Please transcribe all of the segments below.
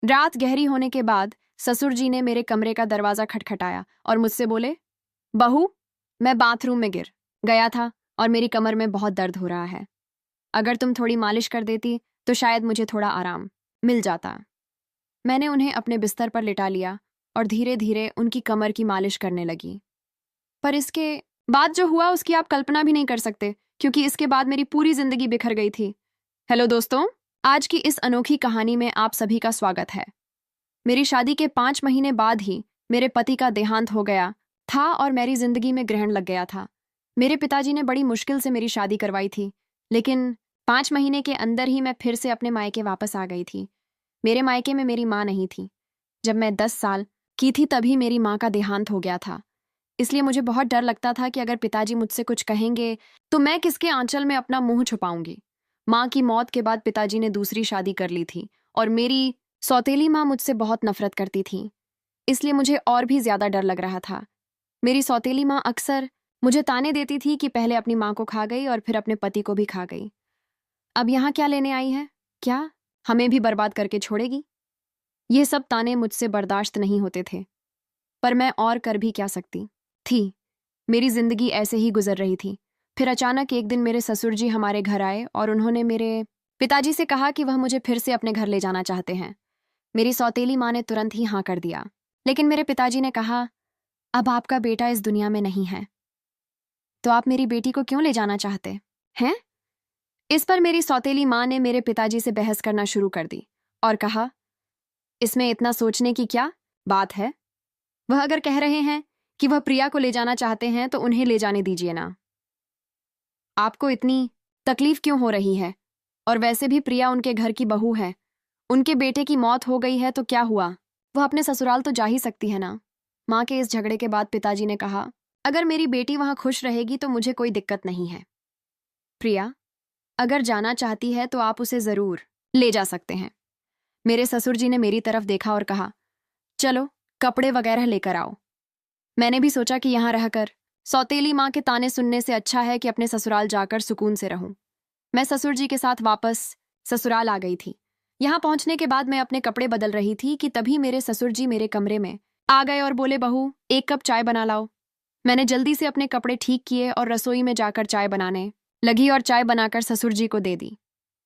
रात गहरी होने के बाद ससुर जी ने मेरे कमरे का दरवाजा खटखटाया और मुझसे बोले, बहू, मैं बाथरूम में गिर गया था और मेरी कमर में बहुत दर्द हो रहा है। अगर तुम थोड़ी मालिश कर देती तो शायद मुझे थोड़ा आराम मिल जाता। मैंने उन्हें अपने बिस्तर पर लिटा लिया और धीरे धीरे उनकी कमर की मालिश करने लगी। पर इसके बाद जो हुआ उसकी आप कल्पना भी नहीं कर सकते, क्योंकि इसके बाद मेरी पूरी जिंदगी बिखर गई थी। हेलो दोस्तों, आज की इस अनोखी कहानी में आप सभी का स्वागत है। मेरी शादी के 5 महीने बाद ही मेरे पति का देहांत हो गया था और मेरी जिंदगी में ग्रहण लग गया था। मेरे पिताजी ने बड़ी मुश्किल से मेरी शादी करवाई थी, लेकिन 5 महीने के अंदर ही मैं फिर से अपने मायके वापस आ गई थी। मेरे मायके में मेरी माँ नहीं थी। जब मैं 10 साल की थी तभी मेरी माँ का देहांत हो गया था। इसलिए मुझे बहुत डर लगता था कि अगर पिताजी मुझसे कुछ कहेंगे तो मैं किसके आंचल में अपना मुंह छुपाऊंगी। माँ की मौत के बाद पिताजी ने दूसरी शादी कर ली थी और मेरी सौतेली माँ मुझसे बहुत नफरत करती थी। इसलिए मुझे और भी ज्यादा डर लग रहा था। मेरी सौतेली माँ अक्सर मुझे ताने देती थी कि पहले अपनी माँ को खा गई और फिर अपने पति को भी खा गई। अब यहाँ क्या लेने आई है? क्या हमें भी बर्बाद करके छोड़ेगी? ये सब ताने मुझसे बर्दाश्त नहीं होते थे, पर मैं और कर भी क्या सकती थी। मेरी जिंदगी ऐसे ही गुजर रही थी। फिर अचानक एक दिन मेरे ससुर जी हमारे घर आए और उन्होंने मेरे पिताजी से कहा कि वह मुझे फिर से अपने घर ले जाना चाहते हैं। मेरी सौतेली माँ ने तुरंत ही हाँ कर दिया, लेकिन मेरे पिताजी ने कहा, अब आपका बेटा इस दुनिया में नहीं है, तो आप मेरी बेटी को क्यों ले जाना चाहते हैं? इस पर मेरी सौतेली माँ ने मेरे पिताजी से बहस करना शुरू कर दी और कहा, इसमें इतना सोचने की क्या बात है? वह अगर कह रहे हैं कि वह प्रिया को ले जाना चाहते हैं तो उन्हें ले जाने दीजिए ना। आपको इतनी तकलीफ क्यों हो रही है? और वैसे भी प्रिया उनके घर की बहू है। उनके बेटे की मौत हो गई है तो क्या हुआ, वह अपने ससुराल तो जा ही सकती है ना। माँ के इस झगड़े के बाद पिताजी ने कहा, अगर मेरी बेटी वहां खुश रहेगी तो मुझे कोई दिक्कत नहीं है। प्रिया अगर जाना चाहती है तो आप उसे जरूर ले जा सकते हैं। मेरे ससुर जी ने मेरी तरफ देखा और कहा, चलो कपड़े वगैरह लेकर आओ। मैंने भी सोचा कि यहाँ रहकर सौतेली माँ के ताने सुनने से अच्छा है कि अपने ससुराल जाकर सुकून से रहूं। मैं ससुर जी के साथ वापस ससुराल आ गई थी। यहाँ पहुंचने के बाद मैं अपने कपड़े बदल रही थी कि तभी मेरे ससुर जी मेरे कमरे में आ गए और बोले, बहू 1 कप चाय बना लाओ। मैंने जल्दी से अपने कपड़े ठीक किए और रसोई में जाकर चाय बनाने लगी और चाय बनाकर ससुर जी को दे दी।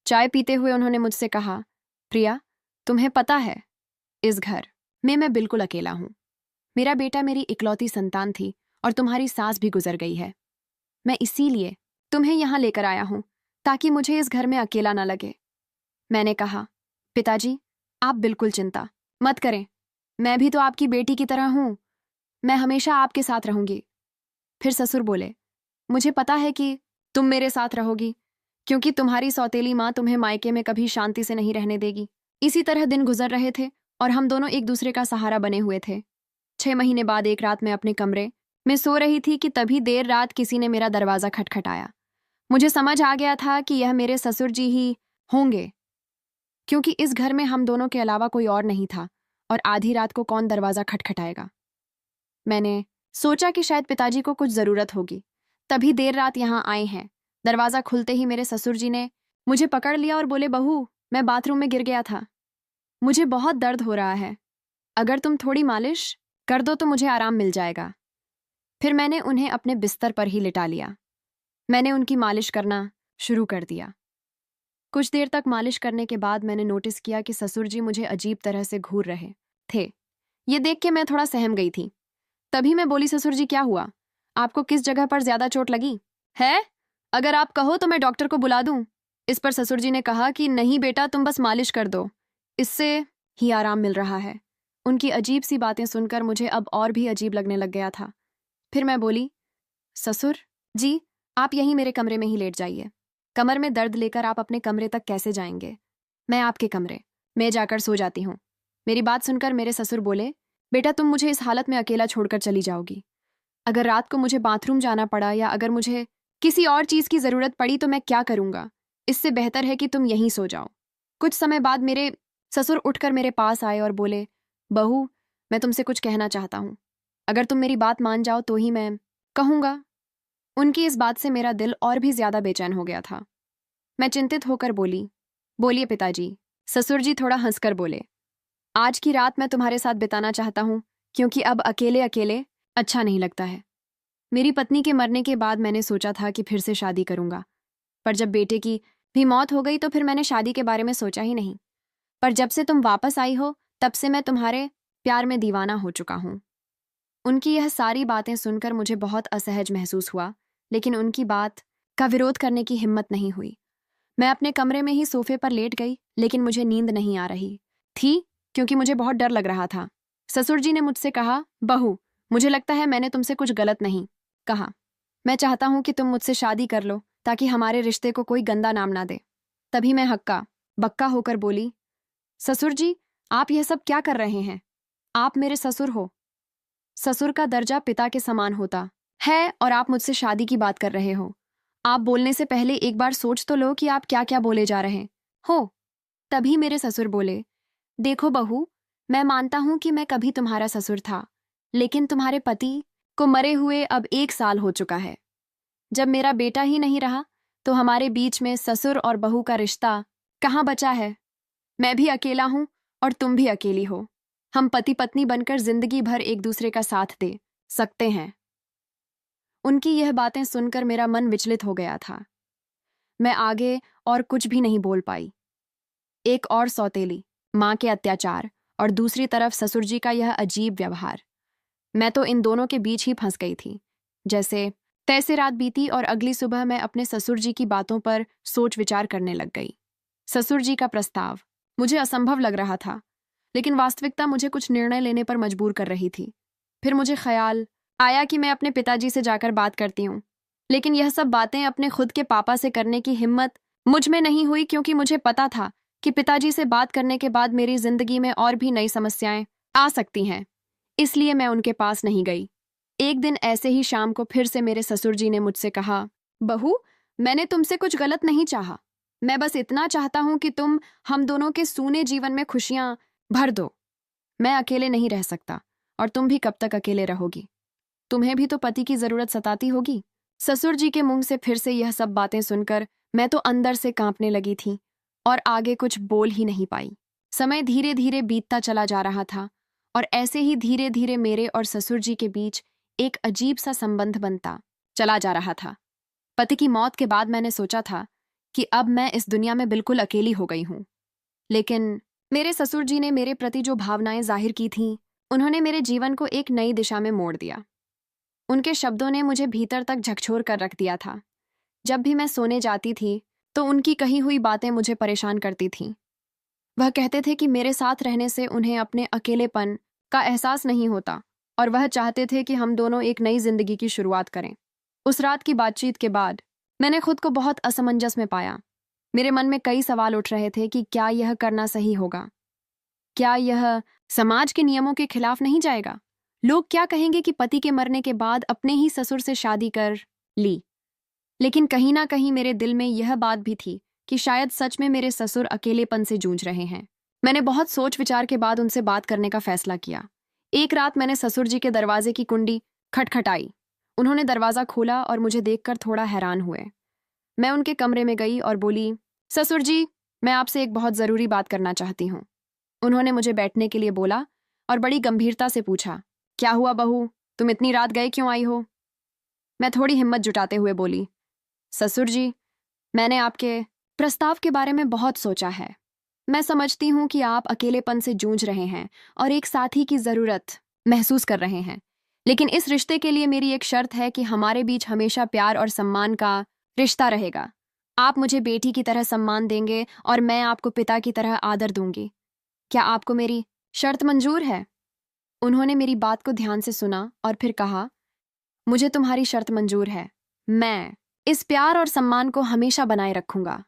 चाय पीते हुए उन्होंने मुझसे कहा, प्रिया तुम्हें पता है इस घर में मैं बिल्कुल अकेला हूं। मेरा बेटा मेरी इकलौती संतान थी और तुम्हारी सास भी गुजर गई है। मैं इसीलिए तुम्हें यहाँ लेकर आया हूं ताकि मुझे इस घर में अकेला ना लगे। मैंने कहा, पिताजी आप बिल्कुल चिंता मत करें, मैं भी तो आपकी बेटी की तरह हूं, मैं हमेशा आपके साथ रहूंगी। फिर ससुर बोले, मुझे पता है कि तुम मेरे साथ रहोगी, क्योंकि तुम्हारी सौतेली माँ तुम्हें मायके में कभी शांति से नहीं रहने देगी। इसी तरह दिन गुजर रहे थे और हम दोनों एक दूसरे का सहारा बने हुए थे। 6 महीने बाद एक रात मैं अपने कमरे में सो रही थी कि तभी देर रात किसी ने मेरा दरवाजा खटखटाया। मुझे समझ आ गया था कि यह मेरे ससुर जी ही होंगे, क्योंकि इस घर में हम दोनों के अलावा कोई और नहीं था और आधी रात को कौन दरवाजा खटखटाएगा। मैंने सोचा कि शायद पिताजी को कुछ जरूरत होगी, तभी देर रात यहाँ आए हैं। दरवाजा खुलते ही मेरे ससुर जी ने मुझे पकड़ लिया और बोले, बहू मैं बाथरूम में गिर गया था, मुझे बहुत दर्द हो रहा है, अगर तुम थोड़ी मालिश कर दो तो मुझे आराम मिल जाएगा। फिर मैंने उन्हें अपने बिस्तर पर ही लिटा लिया। मैंने उनकी मालिश करना शुरू कर दिया। कुछ देर तक मालिश करने के बाद मैंने नोटिस किया कि ससुर जी मुझे अजीब तरह से घूर रहे थे। ये देख के मैं थोड़ा सहम गई थी। तभी मैं बोली, ससुर जी क्या हुआ, आपको किस जगह पर ज्यादा चोट लगी है? अगर आप कहो तो मैं डॉक्टर को बुला दूं। इस पर ससुर जी ने कहा कि नहीं बेटा, तुम बस मालिश कर दो, इससे ही आराम मिल रहा है। उनकी अजीब सी बातें सुनकर मुझे अब और भी अजीब लगने लग गया था। फिर मैं बोली, ससुर जी आप यहीं मेरे कमरे में ही लेट जाइए। कमर में दर्द लेकर आप अपने कमरे तक कैसे जाएंगे? मैं आपके कमरे में जाकर सो जाती हूँ। मेरी बात सुनकर मेरे ससुर बोले, बेटा तुम मुझे इस हालत में अकेला छोड़कर चली जाओगी। अगर रात को मुझे बाथरूम जाना पड़ा या अगर मुझे किसी और चीज की जरूरत पड़ी तो मैं क्या करूंगा? इससे बेहतर है कि तुम यहीं सो जाओ। कुछ समय बाद मेरे ससुर उठकर मेरे पास आए और बोले, बहू मैं तुमसे कुछ कहना चाहता हूँ, अगर तुम मेरी बात मान जाओ तो ही मैं कहूंगा। उनकी इस बात से मेरा दिल और भी ज्यादा बेचैन हो गया था। मैं चिंतित होकर बोली, बोलिए पिताजी। ससुर जी थोड़ा हंसकर बोले, आज की रात मैं तुम्हारे साथ बिताना चाहता हूँ, क्योंकि अब अकेले अकेले अच्छा नहीं लगता है। मेरी पत्नी के मरने के बाद मैंने सोचा था कि फिर से शादी करूंगा, पर जब बेटे की भी मौत हो गई तो फिर मैंने शादी के बारे में सोचा ही नहीं। पर जब से तुम वापस आई हो, तब से मैं तुम्हारे प्यार में दीवाना हो चुका हूँ। उनकी यह सारी बातें सुनकर मुझे बहुत असहज महसूस हुआ, लेकिन उनकी बात का विरोध करने की हिम्मत नहीं हुई। मैं अपने कमरे में ही सोफे पर लेट गई, लेकिन मुझे नींद नहीं आ रही थी, क्योंकि मुझे बहुत डर लग रहा था। ससुर जी ने मुझसे कहा, बहू, मुझे लगता है मैंने तुमसे कुछ गलत नहीं कहा। मैं चाहता हूं कि तुम मुझसे शादी कर लो, ताकि हमारे रिश्ते को कोई गंदा नाम ना दे। तभी मैं हक्का बक्का होकर बोली, ससुर जी, आप यह सब क्या कर रहे हैं? आप मेरे ससुर हो। ससुर का दर्जा पिता के समान होता है, और आप मुझसे शादी की बात कर रहे हो। आप बोलने से पहले एक बार सोच तो लो कि आप क्या क्या बोले जा रहे हो। तभी मेरे ससुर बोले, देखो बहू, मैं मानता हूं कि मैं कभी तुम्हारा ससुर था, लेकिन तुम्हारे पति को मरे हुए अब 1 साल हो चुका है। जब मेरा बेटा ही नहीं रहा, तो हमारे बीच में ससुर और बहू का रिश्ता कहाँ बचा है? मैं भी अकेला हूं और तुम भी अकेली हो। हम पति पत्नी बनकर जिंदगी भर एक दूसरे का साथ दे सकते हैं। उनकी यह बातें सुनकर मेरा मन विचलित हो गया था। मैं आगे और कुछ भी नहीं बोल पाई। एक और सौतेली माँ के अत्याचार, और दूसरी तरफ ससुर जी का यह अजीब व्यवहार। मैं तो इन दोनों के बीच ही फंस गई थी। जैसे तैसे रात बीती और अगली सुबह मैं अपने ससुर जी की बातों पर सोच विचार करने लग गई। ससुर जी का प्रस्ताव मुझे असंभव लग रहा था, लेकिन वास्तविकता मुझे कुछ निर्णय लेने पर मजबूर कर रही थी। फिर मुझे ख्याल आया कि मैं अपने पिताजी से जाकर बात करती हूँ, लेकिन यह सब बातें अपने खुद के पापा से करने की हिम्मत मुझ में नहीं हुई, क्योंकि मुझे पता था कि पिताजी से बात करने के बाद मेरी जिंदगी में और भी नई समस्याएं आ सकती हैं। इसलिए मैं उनके पास नहीं गई। एक दिन ऐसे ही शाम को फिर से मेरे ससुर जी ने मुझसे कहा, बहू, मैंने तुमसे कुछ गलत नहीं चाहा। मैं बस इतना चाहता हूं कि तुम हम दोनों के सूने जीवन में खुशियां भर दो। मैं अकेले नहीं रह सकता, और तुम भी कब तक अकेले रहोगी? तुम्हें भी तो पति की जरूरत सताती होगी। ससुर जी के मुंह से फिर से यह सब बातें सुनकर मैं तो अंदर से कांपने लगी थी और आगे कुछ बोल ही नहीं पाई। समय धीरे धीरे बीतता चला जा रहा था, और ऐसे ही धीरे धीरे मेरे और ससुर जी के बीच एक अजीब सा संबंध बनता चला जा रहा था। पति की मौत के बाद मैंने सोचा था कि अब मैं इस दुनिया में बिल्कुल अकेली हो गई हूं, लेकिन मेरे ससुर जी ने मेरे प्रति जो भावनाएं जाहिर की थीं, उन्होंने मेरे जीवन को एक नई दिशा में मोड़ दिया। उनके शब्दों ने मुझे भीतर तक झकझोर कर रख दिया था। जब भी मैं सोने जाती थी, तो उनकी कही हुई बातें मुझे परेशान करती थीं। वह कहते थे कि मेरे साथ रहने से उन्हें अपने अकेलेपन का एहसास नहीं होता, और वह चाहते थे कि हम दोनों एक नई जिंदगी की शुरुआत करें। उस रात की बातचीत के बाद मैंने खुद को बहुत असमंजस में पाया। मेरे मन में कई सवाल उठ रहे थे कि क्या यह करना सही होगा? क्या यह समाज के नियमों के खिलाफ नहीं जाएगा? लोग क्या कहेंगे कि पति के मरने के बाद अपने ही ससुर से शादी कर ली? लेकिन कहीं ना कहीं मेरे दिल में यह बात भी थी कि शायद सच में मेरे ससुर अकेलेपन से जूझ रहे हैं। मैंने बहुत सोच विचार के बाद उनसे बात करने का फैसला किया। एक रात मैंने ससुर जी के दरवाजे की कुंडी खटखटाई। उन्होंने दरवाजा खोला और मुझे देखकर थोड़ा हैरान हुए। मैं उनके कमरे में गई और बोली, ससुर जी, मैं आपसे एक बहुत जरूरी बात करना चाहती हूँ। उन्होंने मुझे बैठने के लिए बोला और बड़ी गंभीरता से पूछा, क्या हुआ बहू, तुम इतनी रात गए क्यों आई हो? मैं थोड़ी हिम्मत जुटाते हुए बोली, ससुर जी, मैंने आपके प्रस्ताव के बारे में बहुत सोचा है। मैं समझती हूँ कि आप अकेलेपन से जूझ रहे हैं और एक साथी की जरूरत महसूस कर रहे हैं, लेकिन इस रिश्ते के लिए मेरी एक शर्त है कि हमारे बीच हमेशा प्यार और सम्मान का रिश्ता रहेगा। आप मुझे बेटी की तरह सम्मान देंगे और मैं आपको पिता की तरह आदर दूंगी। क्या आपको मेरी शर्त मंजूर है? उन्होंने मेरी बात को ध्यान से सुना और फिर कहा, मुझे तुम्हारी शर्त मंजूर है। मैं इस प्यार और सम्मान को हमेशा बनाए रखूंगा।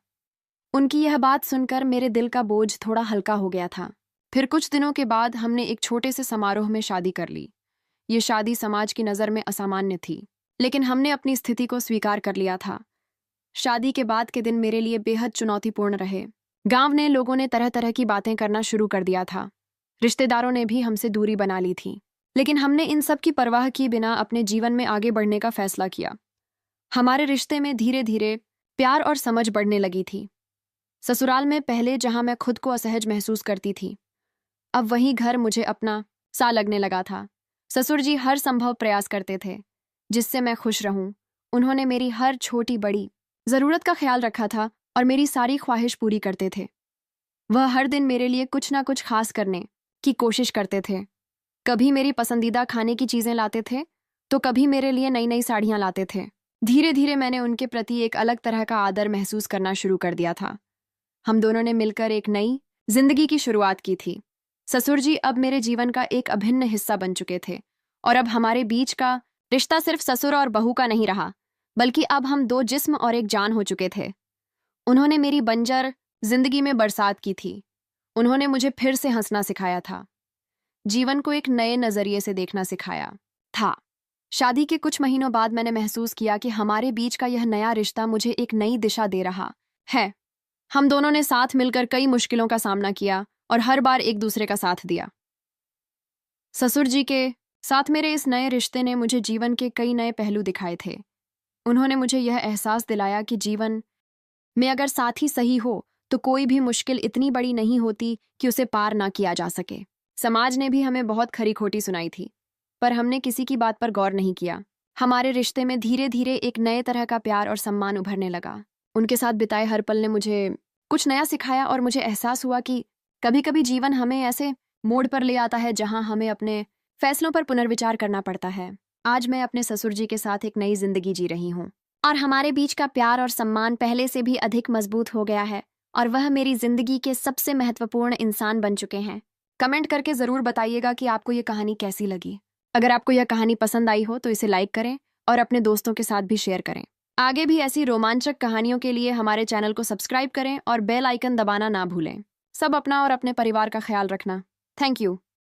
उनकी यह बात सुनकर मेरे दिल का बोझ थोड़ा हल्का हो गया था। फिर कुछ दिनों के बाद हमने एक छोटे से समारोह में शादी कर ली। ये शादी समाज की नज़र में असामान्य थी, लेकिन हमने अपनी स्थिति को स्वीकार कर लिया था। शादी के बाद के दिन मेरे लिए बेहद चुनौतीपूर्ण रहे। गांव ने लोगों ने तरह तरह की बातें करना शुरू कर दिया था। रिश्तेदारों ने भी हमसे दूरी बना ली थी, लेकिन हमने इन सब की परवाह किए बिना अपने जीवन में आगे बढ़ने का फैसला किया। हमारे रिश्ते में धीरे धीरे प्यार और समझ बढ़ने लगी थी। ससुराल में पहले जहां मैं खुद को असहज महसूस करती थी, अब वही घर मुझे अपना सा लगने लगा था। ससुर जी हर संभव प्रयास करते थे जिससे मैं खुश रहूं। उन्होंने मेरी हर छोटी बड़ी ज़रूरत का ख्याल रखा था और मेरी सारी ख्वाहिश पूरी करते थे। वह हर दिन मेरे लिए कुछ ना कुछ खास करने की कोशिश करते थे। कभी मेरी पसंदीदा खाने की चीज़ें लाते थे तो कभी मेरे लिए नई नई साड़ियाँ लाते थे। धीरे धीरे मैंने उनके प्रति एक अलग तरह का आदर महसूस करना शुरू कर दिया था। हम दोनों ने मिलकर एक नई जिंदगी की शुरुआत की थी। ससुर जी अब मेरे जीवन का एक अभिन्न हिस्सा बन चुके थे और अब हमारे बीच का रिश्ता सिर्फ ससुर और बहू का नहीं रहा, बल्कि अब हम दो जिस्म और एक जान हो चुके थे। उन्होंने मेरी बंजर जिंदगी में बरसात की थी। उन्होंने मुझे फिर से हंसना सिखाया था, जीवन को एक नए नजरिए से देखना सिखाया था। शादी के कुछ महीनों बाद मैंने महसूस किया कि हमारे बीच का यह नया रिश्ता मुझे एक नई दिशा दे रहा है। हम दोनों ने साथ मिलकर कई मुश्किलों का सामना किया और हर बार एक दूसरे का साथ दिया। ससुर जी के साथ मेरे इस नए रिश्ते ने मुझे जीवन के कई नए पहलू दिखाए थे। उन्होंने मुझे यह एहसास दिलाया कि जीवन में अगर साथी सही हो तो कोई भी मुश्किल इतनी बड़ी नहीं होती कि उसे पार ना किया जा सके। समाज ने भी हमें बहुत खरी खोटी सुनाई थी, पर हमने किसी की बात पर गौर नहीं किया। हमारे रिश्ते में धीरे धीरे एक नए तरह का प्यार और सम्मान उभरने लगा। उनके साथ बिताए हर पल ने मुझे कुछ नया सिखाया और मुझे एहसास हुआ कि कभी कभी जीवन हमें ऐसे मोड़ पर ले आता है जहां हमें अपने फैसलों पर पुनर्विचार करना पड़ता है। आज मैं अपने ससुर जी के साथ एक नई जिंदगी जी रही हूँ और हमारे बीच का प्यार और सम्मान पहले से भी अधिक मजबूत हो गया है और वह मेरी जिंदगी के सबसे महत्वपूर्ण इंसान बन चुके हैं। कमेंट करके ज़रूर बताइएगा कि आपको ये कहानी कैसी लगी। अगर आपको यह कहानी पसंद आई हो तो इसे लाइक करें और अपने दोस्तों के साथ भी शेयर करें। आगे भी ऐसी रोमांचक कहानियों के लिए हमारे चैनल को सब्सक्राइब करें और बेल आइकन दबाना ना भूलें। सब अपना और अपने परिवार का ख्याल रखना। Thank you.